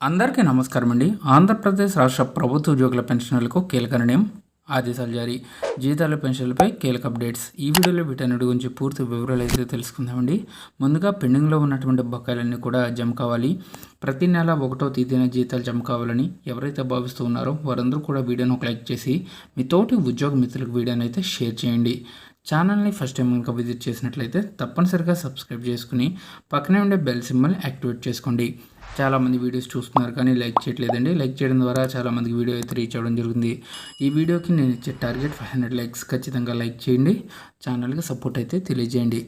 అందరికీ నమస్కారం అండి. ఆంధ్రప్రదేశ్ రాష్ట్ర ప్రభుత్వ ఉద్యోగుల పెన్షనర్లకు కీలక నిర్ణయం ఆదేశాలు జారీ. జీతాల పెన్షన్లపై కీలక అప్డేట్స్. ఈ వీడియోలో వీటన్నిటి గురించి పూర్తి వివరాలు అయితే తెలుసుకుందామండి. ముందుగా పెండింగ్లో ఉన్నటువంటి బకాయిలన్నీ కూడా జమ కావాలి. ప్రతి నెల 1వ తేదీన జీతాలు జమ కావాలని ఎవరైతే భావిస్తూ ఉన్నారో వారందరూ కూడా వీడియోను ఒక లైక్ చేసి మీ తోటి ఉద్యోగ మిత్రులకు వీడియోని అయితే షేర్ చేయండి. ఛానల్ని ఫస్ట్ టైం కనుక విజిట్ చేసినట్లయితే తప్పనిసరిగా సబ్స్క్రైబ్ చేసుకుని పక్కనే ఉండే బెల్ సింబల్ యాక్టివేట్ చేసుకోండి. చాలామంది వీడియోస్ చూస్తున్నారు కానీ లైక్ చేయట్లేదండి. లైక్ చేయడం ద్వారా చాలామందికి వీడియో అయితే రీచ్ అవ్వడం జరుగుతుంది. ఈ వీడియోకి నేను ఇచ్చే టార్గెట్ 500 లైక్స్. ఖచ్చితంగా లైక్ చేయండి. ఛానల్కి సపోర్ట్ అయితే తెలియజేయండి.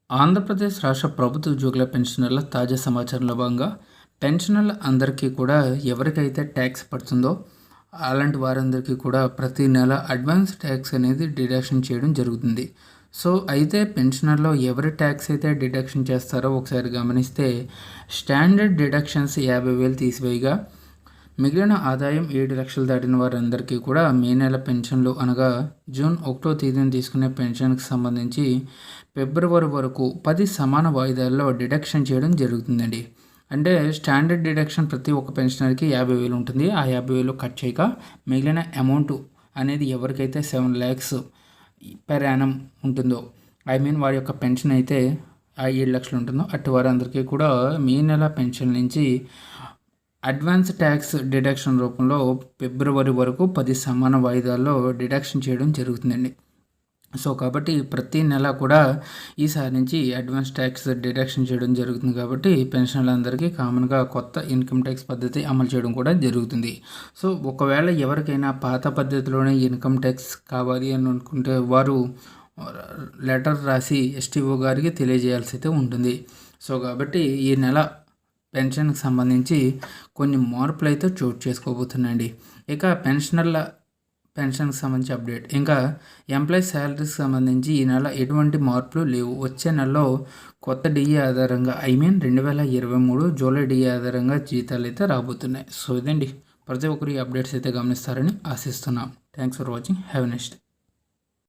ఆంధ్రప్రదేశ్ రాష్ట్ర ప్రభుత్వ ఉద్యోగుల పెన్షనర్ల తాజా సమాచారంలో భాగంగా పెన్షనర్ల అందరికీ కూడా ఎవరికైతే ట్యాక్స్ పడుతుందో అలాంటి వారందరికీ కూడా ప్రతి నెల అడ్వాన్స్ ట్యాక్స్ అనేది డిడక్షన్ చేయడం జరుగుతుంది. సో అయితే పెన్షనర్లో ఎవరి ట్యాక్స్ అయితే డిడక్షన్ చేస్తారో ఒకసారి గమనిస్తే స్టాండర్డ్ డిడక్షన్స్ 50,000 తీసివేయగా మిగిలిన ఆదాయం 7 లక్షలు దాటిన వారందరికీ కూడా మే నెల పెన్షన్లు అనగా జూన్ 1వ తేదీన తీసుకునే పెన్షన్కి సంబంధించి ఫిబ్రవరి వరకు 10 సమాన వాయిదాల్లో డిడక్షన్ చేయడం జరుగుతుందండి. అంటే స్టాండర్డ్ డిడక్షన్ ప్రతి ఒక్క పెన్షనర్కి 50,000 ఉంటుంది. ఆ 50,000 కట్ చేయక మిగిలిన అమౌంట్ అనేది ఎవరికైతే 7 lakhs పెర్ యానం ఉంటుందో వారి యొక్క పెన్షన్ అయితే 7 లక్షలు ఉంటుందో అటు వారందరికీ కూడా మే నెల పెన్షన్ నుంచి అడ్వాన్స్ ట్యాక్స్ డిడక్షన్ రూపంలో ఫిబ్రవరి వరకు 10 సమాన వాయిదాల్లో డిడక్షన్ చేయడం జరుగుతుందండి. సో కాబట్టి ప్రతి నెల కూడా ఈసారి నుంచి అడ్వాన్స్ ట్యాక్స్ డిడక్షన్ చేయడం జరుగుతుంది. కాబట్టి పెన్షన్లందరికీ కామన్గా కొత్త ఇన్కమ్ ట్యాక్స్ పద్ధతి అమలు చేయడం కూడా జరుగుతుంది. సో ఒకవేళ ఎవరికైనా పాత పద్ధతిలోనే ఇన్కమ్ ట్యాక్స్ కావాలి అని అనుకుంటే వారు లెటర్ రాసి ఎస్టీఓ గారికి తెలియజేయాల్సి అయితే ఉంటుంది. సో కాబట్టి ఈ నెల పెన్షన్కి సంబంధించి కొన్ని మార్పులు అయితే చోటు చేసుకోబోతున్నాయండి. ఇక పెన్షన్కి సంబంధించి అప్డేట్. ఇంకా ఎంప్లాయీస్ శాలరీస్కి సంబంధించి ఈ నెల ఎటువంటి మార్పులు లేవు. వచ్చే నెలలో కొత్త డిఏ ఆధారంగా 2023 జూలై డిఏ ఆధారంగా జీతాలు అయితే రాబోతున్నాయి. సో ఇదండి, ప్రతి ఒక్కరు ఈ అప్డేట్స్ అయితే గమనిస్తారని ఆశిస్తున్నాం. Thanks for watching. Have a next.